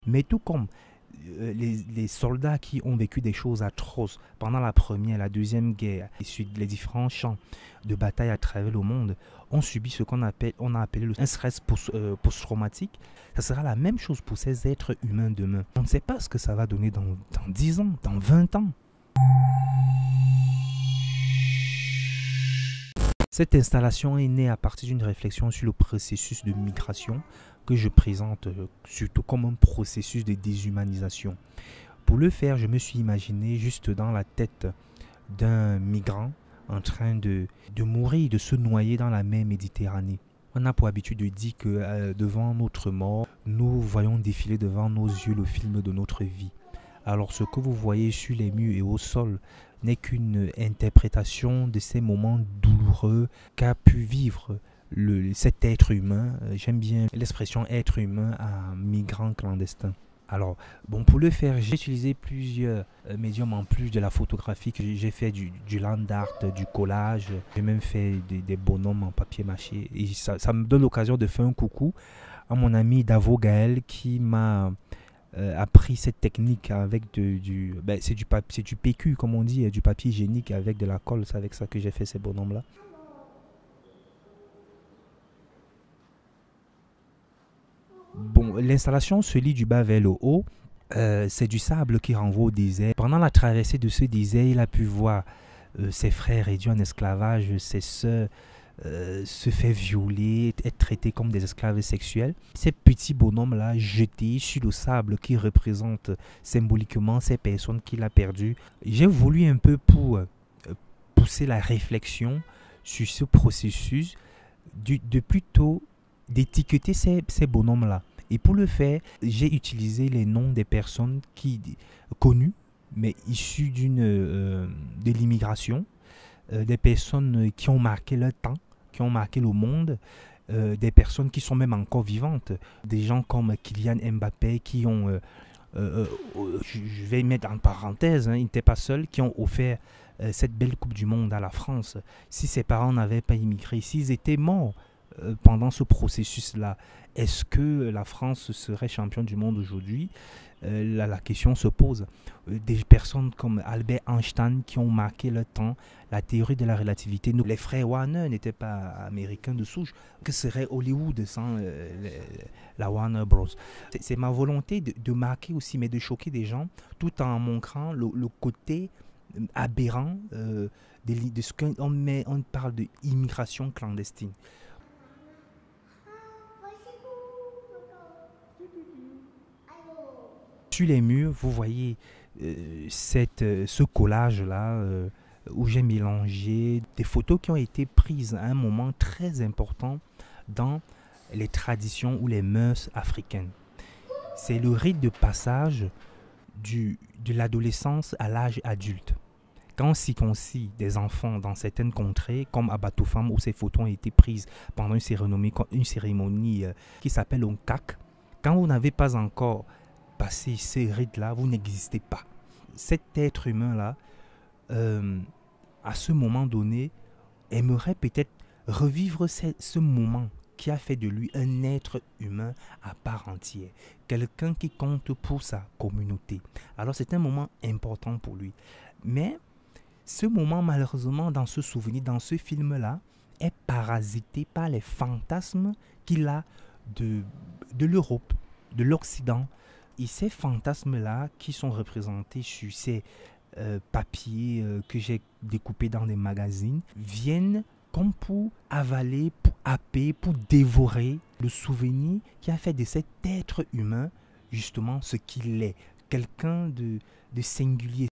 Mais tout comme les soldats qui ont vécu des choses atroces pendant la première, la deuxième guerre, et sur les différents champs de bataille à travers le monde, ont subi ce on a appelé un stress post-traumatique. Ça sera la même chose pour ces êtres humains demain. On ne sait pas ce que ça va donner dans 10 ans, dans 20 ans. Cette installation est née à partir d'une réflexion sur le processus de migration que je présente surtout comme un processus de déshumanisation. Pour le faire, je me suis imaginé juste dans la tête d'un migrant en train de mourir, de se noyer dans la mer Méditerranée. On a pour habitude de dire que devant notre mort, nous voyons défiler devant nos yeux le film de notre vie. Alors ce que vous voyez sur les murs et au sol n'est qu'une interprétation de ces moments douloureux qu'a pu vivre cet être humain. J'aime bien l'expression être humain à migrant clandestin. Alors, bon, pour le faire, j'ai utilisé plusieurs médiums en plus de la photographie. J'ai fait du land art, du collage. J'ai même fait des bonhommes en papier mâché. Et ça me donne l'occasion de faire un coucou à mon ami Davo Gaël qui m'a appris cette technique avec c'est du PQ comme on dit, du papier hygiénique avec de la colle. C'est avec ça que j'ai fait ces bonhommes là. Bon, l'installation se lit du bas vers le haut. C'est du sable qui renvoie au désert. Pendant la traversée de ce désert, il a pu voir ses frères réduits en esclavage, ses sœurs se faire violer, être traités comme des esclaves sexuels. Ces petits bonhommes-là jetés sur le sable qui représentent symboliquement ces personnes qu'il a perdues. J'ai voulu un peu pour pousser la réflexion sur ce processus de plutôt d'étiqueter ces bonhommes-là. Et pour le faire, j'ai utilisé les noms des personnes connues, mais issues de l'immigration, des personnes qui ont marqué leur temps, qui ont marqué le monde, des personnes qui sont même encore vivantes, des gens comme Kylian Mbappé qui ont, je vais mettre en parenthèse, ils n'étaient pas seuls, qui ont offert cette belle Coupe du Monde à la France. Si ses parents n'avaient pas immigré, s'ils étaient morts pendant ce processus-là, est-ce que la France serait championne du monde aujourd'hui? La question se pose. Des personnes comme Albert Einstein qui ont marqué le temps, la théorie de la relativité. Les frères Warner n'étaient pas américains de souche. Que serait Hollywood sans la Warner Bros? C'est ma volonté de marquer aussi, mais de choquer des gens, tout en montrant le côté aberrant de ce on parle d'immigration clandestine. Sur les murs, vous voyez ce collage-là où j'ai mélangé des photos qui ont été prises à un moment très important dans les traditions ou les mœurs africaines. C'est le rite de passage de l'adolescence à l'âge adulte. Quand on circoncis des enfants dans certaines contrées, comme à Batoufam, où ces photos ont été prises pendant une cérémonie qui s'appelle un CAC, quand vous n'avez pas encore passé ces rites-là, vous n'existez pas. Cet être humain-là, à ce moment donné, aimerait peut-être revivre ce moment qui a fait de lui un être humain à part entière, quelqu'un qui compte pour sa communauté. Alors c'est un moment important pour lui. Mais ce moment, malheureusement, dans ce souvenir, dans ce film-là, est parasité par les fantasmes qu'il a de l'Europe, de l'Occident. Et ces fantasmes-là, qui sont représentés sur ces papiers que j'ai découpés dans des magazines, viennent comme pour avaler, pour happer, pour dévorer le souvenir qui a fait de cet être humain justement ce qu'il est, quelqu'un de singulier.